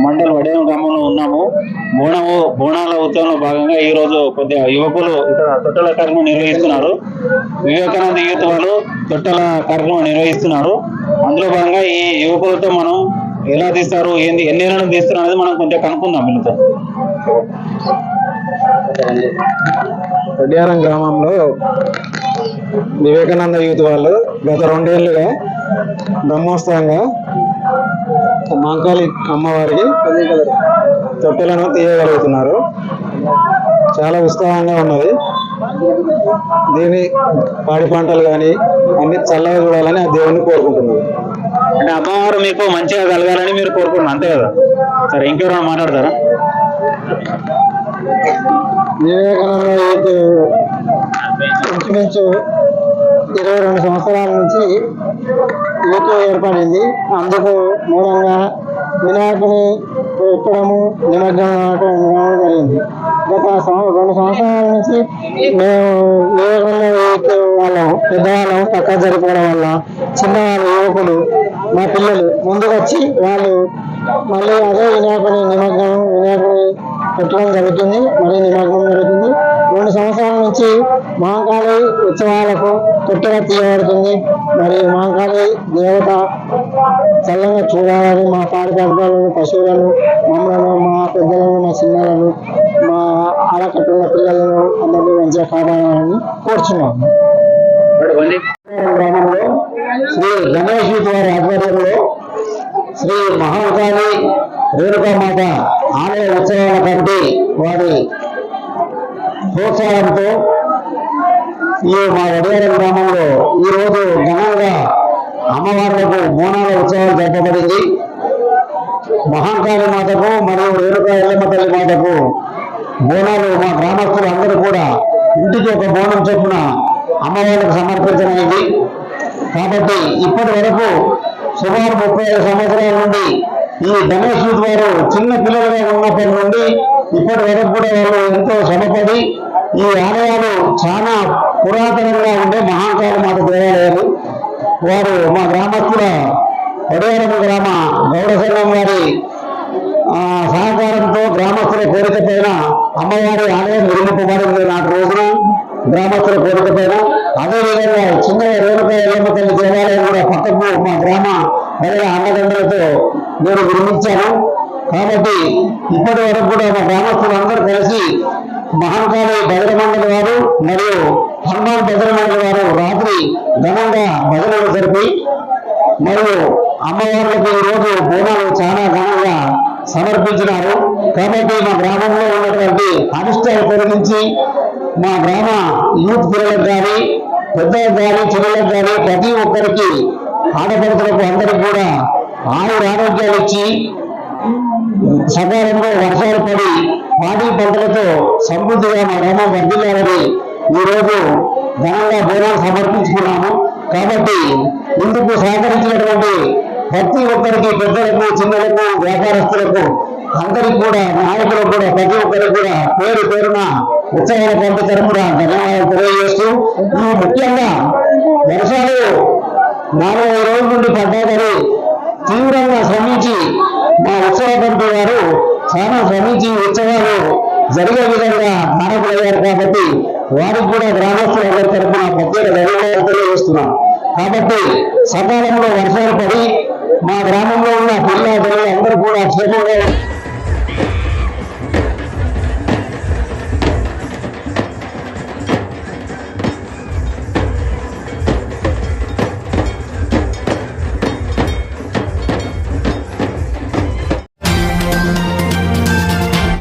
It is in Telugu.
మండల్ వడేరు గ్రామంలో ఉన్నాము. బోనాల ఉత్సవంలో భాగంగా ఈ రోజు కొద్దిగా యువకులు ఇక్కడ తొట్టెల కార్యక్రమం నిర్వహిస్తున్నారు. వివేకానంద యూత్ వాళ్ళు తొట్టెల కార్యక్రమం నిర్వహిస్తున్నారు. అందులో భాగంగా ఈ యువకులతో మనం ఎలా తీస్తారు, ఎన్ని నెలలు తీస్తారు అనేది మనం కొంచెం కనుక్కుందాం వీళ్ళతో. వడ్యారం గ్రామంలో వివేకానంద యూత్ వాళ్ళు గత 2 ఏళ్లుగా బ్రహ్మోత్సవంగా మాంకాళి అమ్మవారికి తొట్టెలను తీయగలుగుతున్నారు. చాలా ఉత్సాహంగా ఉన్నది. దీని పాడి పంటలు కానీ అన్ని చల్లగా చూడాలని ఆ దేవుని కోరుకుంటున్నారు. అంటే అమ్మవారు మీకు మంచిగా కలగాలని మీరు కోరుకుంటున్నారు, అంతే కదా? సరే, ఇంకెవరైనా మాట్లాడతారా? వివేకానంద యూత్ ఇంచుమించు 22 సంవత్సరాల నుంచి యూత్ ఏర్పడింది. అందుకు మూలంగా వినాయకుని పెట్టడము, నిమజ్జనం జరిగింది. గత 2 సంవత్సరాల నుంచి మేము వివేకానంద యూత్ వాళ్ళం పెద్దవాళ్ళం పక్క జరిపోవడం వల్ల చిన్నవాళ్ళు యువకులు మా పిల్లలు ముందుకొచ్చి వాళ్ళు మళ్ళీ అదే వినాయకుని పెట్టడం జరుగుతుంది. మళ్ళీ నిమజ్జనం జరుగుతుంది. 2 సంవత్సరాల నుంచి మహంకాళి ఉత్సవాలకు తొట్టెల తీయబడుతుంది. మరి మహంకాళి దేవత చల్లగా చూడాలని మా పాడి పద్ధతులను, పశువులను, మమ్మలను, మా పెద్దలను, మా చిన్నలను, మా ఆడకట్టున్న పిల్లలను అందరినీ మంచిగా కాపాడాలని కోరుచున్నాము. గ్రామంలో శ్రీ గణేష్ యూత్ వారి ఆధ్వర్యంలో శ్రీ మహంకాళి రేణుకామాత ఆలయ ఉత్సవాల కమిటీ వారి ప్రోత్సాహంతో ఈ మా వడియారం గ్రామంలో ఈరోజు ఘనంగా అమ్మవార్లకు బోనాల ఉత్సవాలు జరపబడింది. మహంకాళి మాతకు మరియు రేణుకా ఎల్లమ్మ తల్లి మాతకు బోనాలు మా గ్రామస్తులు అందరూ కూడా ఇంటికి ఒక బోనం చొప్పున అమ్మవారికి సమర్పించమైంది. కాబట్టి ఇప్పటి వరకు సుమారు 35 సంవత్సరాల నుండి ఈ గణేష్ యూత్ వారు చిన్న పిల్లలుగా ఉన్నప్పటి నుండి ఇప్పటి వరకు కూడా వాళ్ళు ఎంతో శ్రమపడి ఈ ఆలయాలు చాలా పురాతనంగా ఉండే మహాకాళి మాత దేవాలయాలు. వారు మా గ్రామస్తుల వడియారం గ్రామ గౌడ సంఘం వారి సహకారంతో గ్రామస్తుల కోరిక పైన అమ్మవారి ఆలయం నిర్మింపబడింది. నాటి రోజున గ్రామస్తుల కోరిక పైన అదేవిధంగా చిన్న రేణుకా ఎల్లమ్మ తల్లి దేవాలయం కూడా పక్కకు మా గ్రామ ప్రజల అన్నదండలతో నేను నిర్మించాను. కాబట్టి ఇప్పటి వరకు కూడా మా గ్రామస్తులందరూ కలిసి మహంకాళి భజన మండలి వారు మరియు హనుమాన్ భజన మండలి వారు రాత్రి ఘనంగా భజనలు జరిపి మరియు అమ్మవార్లకు ఈరోజు బోనాలు చాలా ఘనంగా సమర్పించినారు. కాబట్టి మా గ్రామంలో ఉన్నటువంటి అనిష్టాలు తొలగించి మా గ్రామ యూత్ పిల్లలకు కానీ పెద్దలకు కానీ చిన్నలకు కానీ ప్రతి ఒక్కరికి ఆడపడుతులకు అందరికి కూడా ఆరోగ్యాలు ఇచ్చి సకాలంలో వర్షాలు పడి పాడి పంటలతో సమృద్ధిగా మా గ్రామం వర్ధిల్లాలని ఈరోజు ఘనంగా బోనాలు సమర్పించుకున్నాము. కాబట్టి ఇందుకు సహకరించినటువంటి ప్రతి ఒక్కరికి, పెద్దలకు, చిన్నలకు, వ్యాపారస్తులకు, అందరికి కూడా, నాయకులకు కూడా, ప్రతి ఒక్కరికి కూడా పేరు పేరున ఉత్సవాల పంట తరపున ధన్యవాదాలు తెలియజేస్తూ, ఈ ముఖ్యంగా వర్షాలు 4 రోజుల నుండి పడ్డాయని తీవ్రంగా శ్రమించి మా ఉత్సవ కమిటీ వారు చాలా శ్రమించి ఉత్సవాలు జరిగే విధంగా నాయకులయ్యారు. కాబట్టి వారికి కూడా గ్రామస్తులందరి తరఫున ప్రత్యేక ధన్యవాదాలు తెలియజేస్తున్నాం. కాబట్టి సకాలంలో వర్షాలు పడి మా గ్రామంలో ఉన్న పిల్లలు అందరూ కూడా క్షేమంగా